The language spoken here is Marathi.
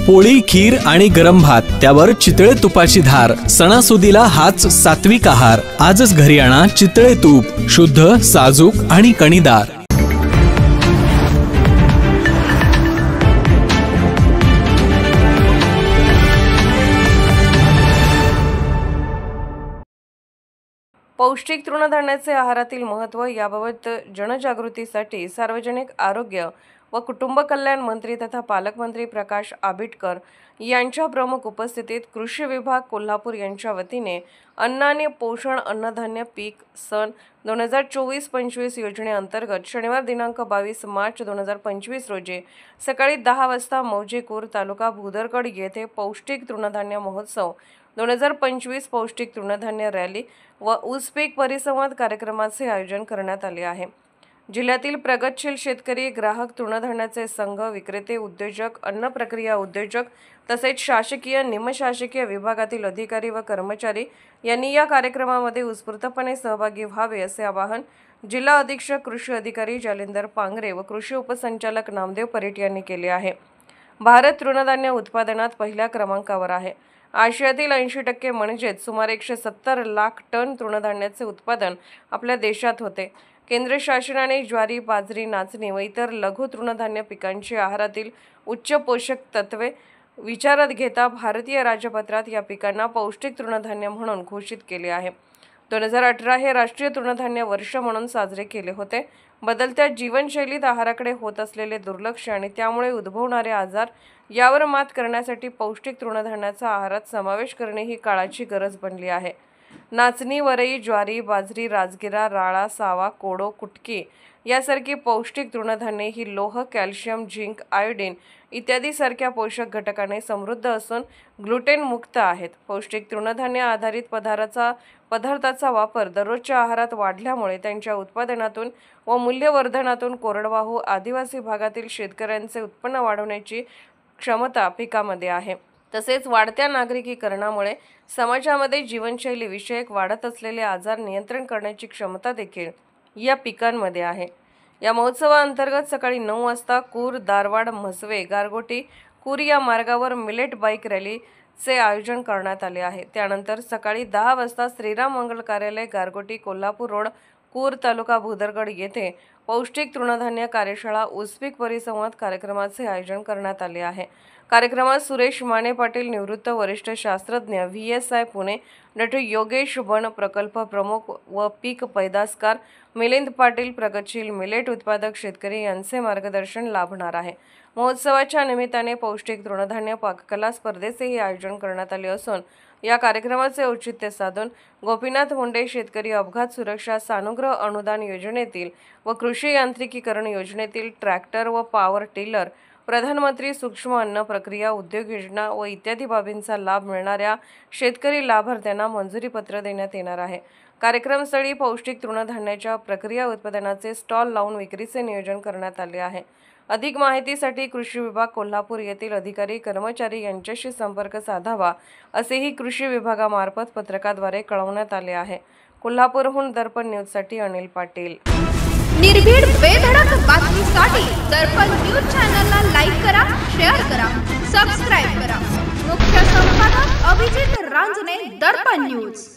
पोळी, खीर आणि गरम भात, त्यावर चितळे तुपाची धार। सणासुदीला हाच सात्विक आहार। आजच घरी आणा चितळे तूप, शुद्ध, साजूक आणि कणीदार। पौष्टिक तृणधान्याचे आहारातील महत्त्व याबाबत जनजागृतीसाठी सार्वजनिक आरोग्य व कुटुंब कल्याण मंत्री तथा पालकमंत्री प्रकाश आंबेडकर यांच्या प्रमुख उपस्थितीत कृषी विभाग कोल्हापूर यांच्या वतीने अन्न आणि पोषण अन्नधान्य पीक सन 2024-25 योजनेअंतर्गत शनिवार दिनांक 22 मार्च 2025 रोजी सकाळी 10 वाजता मौजेकूर तालुका भुदरगड येथे पौष्टिक तृणधान्य महोत्सव 2025 पौष्टिक तृणधान्य रॅली व ऊस पीक परिसंवाद कार्यक्रमाचे आयोजन करण्यात आले आहे। जिल्ह्यातील प्रगतशील शेतकरी, ग्राहक, तृणधान्याचे संघ, विक्रेते, उद्योजक, अन्न प्रक्रिया उद्योजक तसेच शासकीय, निमशासकीय विभागातील अधिकारी व कर्मचारी यांनी या कार्यक्रमामध्ये उत्स्फूर्तपणे सहभागी व्हावे असे आवाहन जिल्हा अधीक्षक कृषी अधिकारी जालिंदर पांगरे व कृषी उपसंचालक नामदेव परीट यांनी केले आहे। भारत तृणधान्य उत्पादनात पहिल्या क्रमांकावर आहे। आशियातील 80% म्हणजेच सुमारे 170 लाख टन तृणधान्याचे उत्पादन आपल्या देशात होते। केंद्र शासनाने ज्वारी, बाजरी, नाचणी व इतर लघु तृणधान्य पिकांची आहारातील उच्च पोषक तत्वे विचारात घेता भारतीय राजपत्रात या पिकांना पौष्टिक तृणधान्य म्हणून घोषित केले आहे। 2018 हे राष्ट्रीय तृणधान्य वर्ष म्हणून साजरे केले होते। बदलत्या जीवनशैलीत आहाराकडे होत असलेले दुर्लक्ष आणि त्यामुळे उद्भवणारे आजार यावर मात करण्यासाठी पौष्टिक तृणधान्याचा आहारात समावेश करणे ही काळाची गरज बनली आहे। नाचणी, वरई, ज्वारी, बाजरी, राजगिरा, राळा, सावा, कोडो, कुटकी यासारखी पौष्टिक तृणधान्ये ही लोह, कॅल्शियम, झिंक, आयोडीन इत्यादी सारख्या पोषक घटकाने समृद्ध असून ग्लुटेन मुक्त आहेत। पौष्टिक तृणधान्य आधारित पदार्थाचा वापर दररोजच्या आहारात वाढल्यामुळे त्यांच्या उत्पादनातून व मूल्यवर्धनातून कोरडवाहू आदिवासी भागातील शेतकऱ्यांचे उत्पन्न वाढवण्याची क्षमता पिकामध्ये आहे। तसेच वाढत्या नागरिकीकरणामुळे समाजामध्ये जीवनशैली विषयक वाढत असलेले आजार नियंत्रण करण्याची क्षमता देखील या पिकांमध्ये आहे। या महोत्सवाअंतर्गत सकाळी 9 वाजता कूर, दारवाड, म्हसवे, गारगोटी, कूर या मार्गावर मिलेट बाईक रॅलीचे आयोजन करण्यात आले आहे। त्यानंतर सकाळी 10 वाजता श्रीराम मंगल कार्यालय, गारगोटी, कोल्हापूर रोड, कूर, तालुका भुदरगड येथे पौष्टिक तृणधान्य कार्यशाळा ऊस पीक परिसंवाद कार्यक्रमाचे आयोजन करण्यात आले आहे। कार्यक्रमात सुरेश माने पाटील, निवृत्त वरिष्ठ शास्त्रज्ञ, VSI पुणे, डॉ. योगेश बन, प्रकल्प प्रमुख व पीक पैदासकार, मिलिंद पाटील, प्रगतशील मिलेट उत्पादक शेतकरी यांचे मार्गदर्शन लाभणार आहे। महोत्सवाच्या निमित्ताने पौष्टिक तृणधान्य पाककला स्पर्धेचेही आयोजन करण्यात आले असून या कार्यक्रमाचे औचित्य साधून गोपीनाथ मुंडे शेतकरी अपघात सुरक्षा सानुग्रह अनुदान योजनेतील व कृषी यांत्रिकीकरण योजनेतील ट्रॅक्टर व पॉवर टिलर, प्रधानमंत्री सूक्ष्म अन्न प्रक्रिया उद्योग योजना व इत्यादी बाबींचा लाभ मिळणाऱ्या शेतकरी लाभार्थ्यांना मंजुरी पत्र देण्यात येणार आहे। कार्यक्रमस्थळी पौष्टिक तृणधान्याच्या प्रक्रिया उत्पादनाचे स्टॉल लावून विक्रीचे नियोजन करण्यात आले आहे। अधिक माहितीसाठी कृषी विभाग कोल्हापूर येथील अधिकारी कर्मचारी यांच्याशी संपर्क साधावा असेही कृषी विभागामार्फत पत्रकाद्वारे कळवण्यात आले आहे। कोल्हापूरहून दर्पण न्यूजसाठी अनिल पाटील। निर्भीड बेधडक बातमीसाठी दर्पण न्यूज चॅनलला लाईक करा, शेअर करा, सबस्क्राइब करा। मुख्य संपादक अभिजित रांजणे, दर्पण न्यूज।